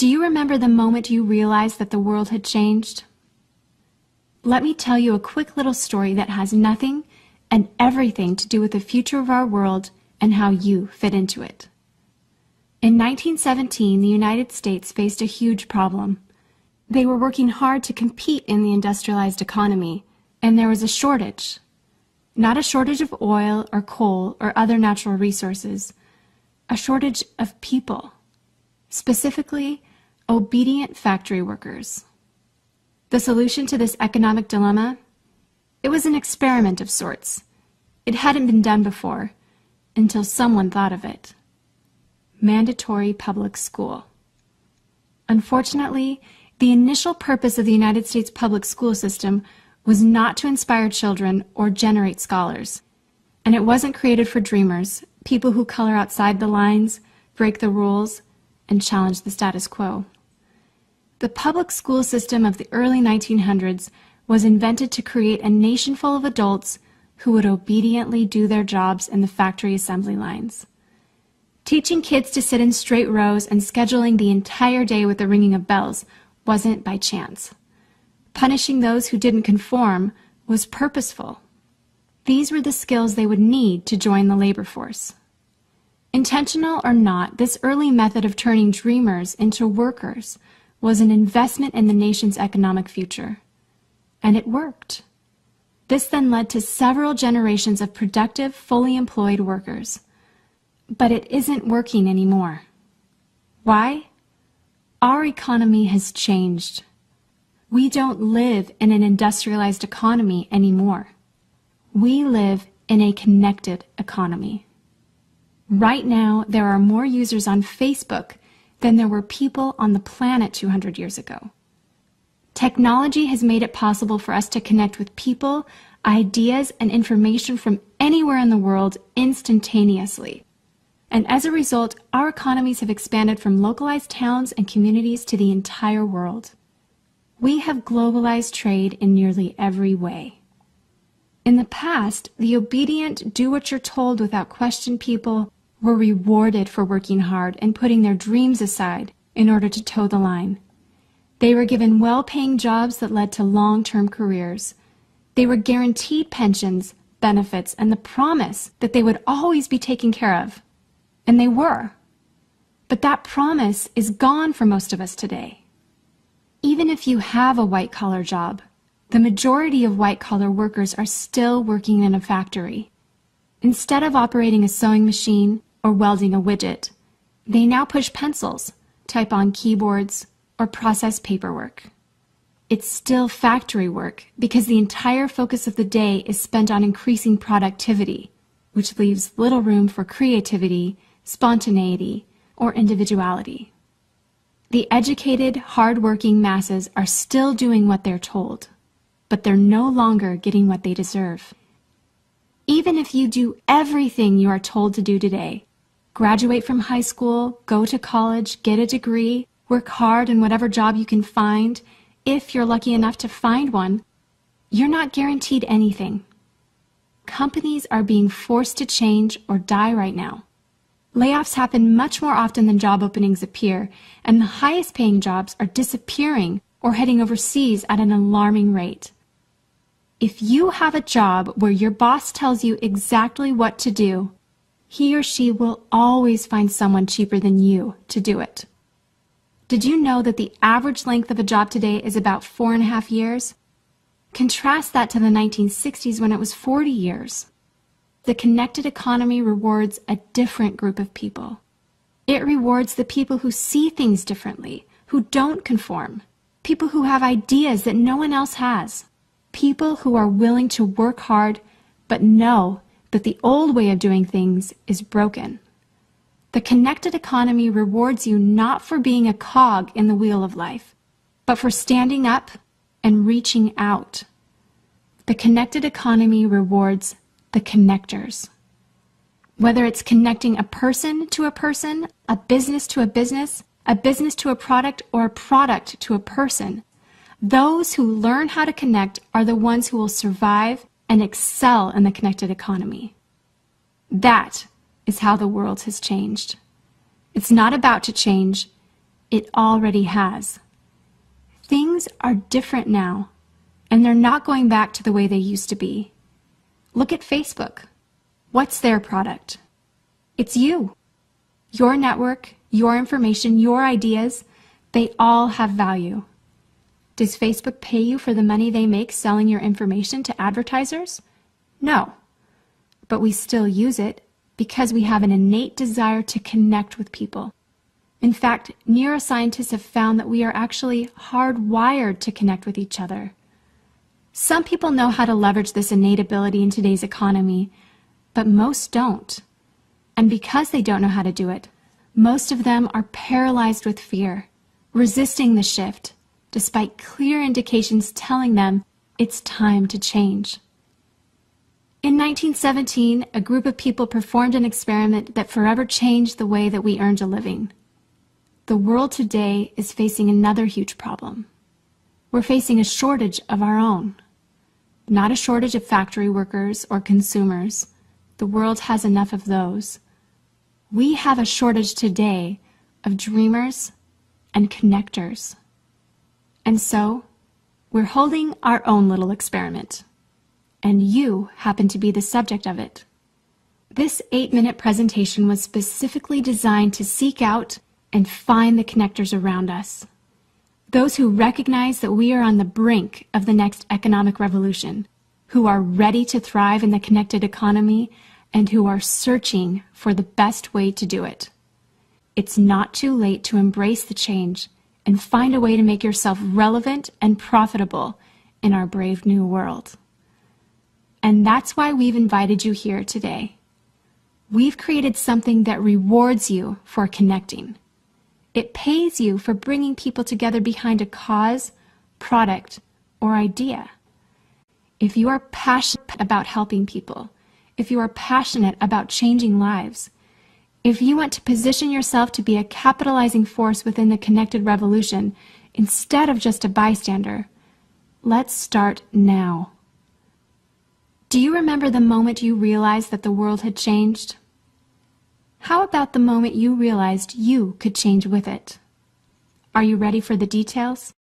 Do you remember the moment you realized that the world had changed? Let me tell you a quick little story that has nothing and everything to do with the future of our world and how you fit into it. In 1917, the United States faced a huge problem. They were working hard to compete in the industrialized economy, and there was a shortage. Not a shortage of oil or coal or other natural resources, a shortage of people, specifically obedient factory workers. The solution to this economic dilemma? It was an experiment of sorts. It hadn't been done before, until someone thought of it. Mandatory public school. Unfortunately, the initial purpose of the United States public school system was not to inspire children or generate scholars. And it wasn't created for dreamers, people who color outside the lines, break the rules, and challenge the status quo. The public school system of the early 1900s was invented to create a nation full of adults who would obediently do their jobs in the factory assembly lines. Teaching kids to sit in straight rows and scheduling the entire day with the ringing of bells wasn't by chance. Punishing those who didn't conform was purposeful. These were the skills they would need to join the labor force. Intentional or not, this early method of turning dreamers into workers was an investment in the nation's economic future. And it worked. This then led to several generations of productive, fully employed workers. But it isn't working anymore. Why? Our economy has changed. We don't live in an industrialized economy anymore. We live in a connected economy. Right now, there are more users on Facebook than there were people on the planet 200 years ago. Technology has made it possible for us to connect with people, ideas, and information from anywhere in the world instantaneously. And as a result, our economies have expanded from localized towns and communities to the entire world. We have globalized trade in nearly every way. In the past, the obedient, do-what-you're-told without question people were rewarded for working hard and putting their dreams aside in order to toe the line. They were given well-paying jobs that led to long-term careers. They were guaranteed pensions, benefits, and the promise that they would always be taken care of. And they were. But that promise is gone for most of us today. Even if you have a white-collar job, the majority of white-collar workers are still working in a factory. Instead of operating a sewing machine or welding a widget, they now push pencils, type on keyboards, or process paperwork. It's still factory work because the entire focus of the day is spent on increasing productivity, which leaves little room for creativity, spontaneity, or individuality. The educated, hard-working masses are still doing what they're told, but they're no longer getting what they deserve. Even if you do everything you are told to do today, graduate from high school, go to college, get a degree, work hard in whatever job you can find, if you're lucky enough to find one, you're not guaranteed anything. Companies are being forced to change or die right now. Layoffs happen much more often than job openings appear, and the highest paying jobs are disappearing or heading overseas at an alarming rate. If you have a job where your boss tells you exactly what to do, he or she will always find someone cheaper than you to do it. Did you know that the average length of a job today is about 4.5 years? Contrast that to the 1960s when it was 40 years. The connected economy rewards a different group of people. It rewards the people who see things differently, who don't conform, people who have ideas that no one else has, people who are willing to work hard but know that the old way of doing things is broken. The connected economy rewards you not for being a cog in the wheel of life, but for standing up and reaching out. The connected economy rewards the connectors. Whether it's connecting a person to a person, a business to a business to a product, or a product to a person, those who learn how to connect are the ones who will survive and excel in the connected economy. That is how the world has changed. It's not about to change. It already has. Things are different now, and they're not going back to the way they used to be. Look at Facebook. What's their product? It's you. Your network, your information, your ideas, they all have value. Does Facebook pay you for the money they make selling your information to advertisers? No. But we still use it because we have an innate desire to connect with people. In fact, neuroscientists have found that we are actually hardwired to connect with each other. Some people know how to leverage this innate ability in today's economy, but most don't. And because they don't know how to do it, most of them are paralyzed with fear, resisting the shift, despite clear indications telling them it's time to change. In 1917, a group of people performed an experiment that forever changed the way that we earned a living. The world today is facing another huge problem. We're facing a shortage of our own. Not a shortage of factory workers or consumers. The world has enough of those. We have a shortage today of dreamers and connectors. And so, we're holding our own little experiment. And you happen to be the subject of it. This 8-minute presentation was specifically designed to seek out and find the connectors around us. Those who recognize that we are on the brink of the next economic revolution, who are ready to thrive in the connected economy, and who are searching for the best way to do it. It's not too late to embrace the change and find a way to make yourself relevant and profitable in our brave new world. And that's why we've invited you here today. We've created something that rewards you for connecting. It pays you for bringing people together behind a cause, product, or idea. If you are passionate about helping people, if you are passionate about changing lives, if you want to position yourself to be a capitalizing force within the connected revolution instead of just a bystander, let's start now. Do you remember the moment you realized that the world had changed? How about the moment you realized you could change with it? Are you ready for the details?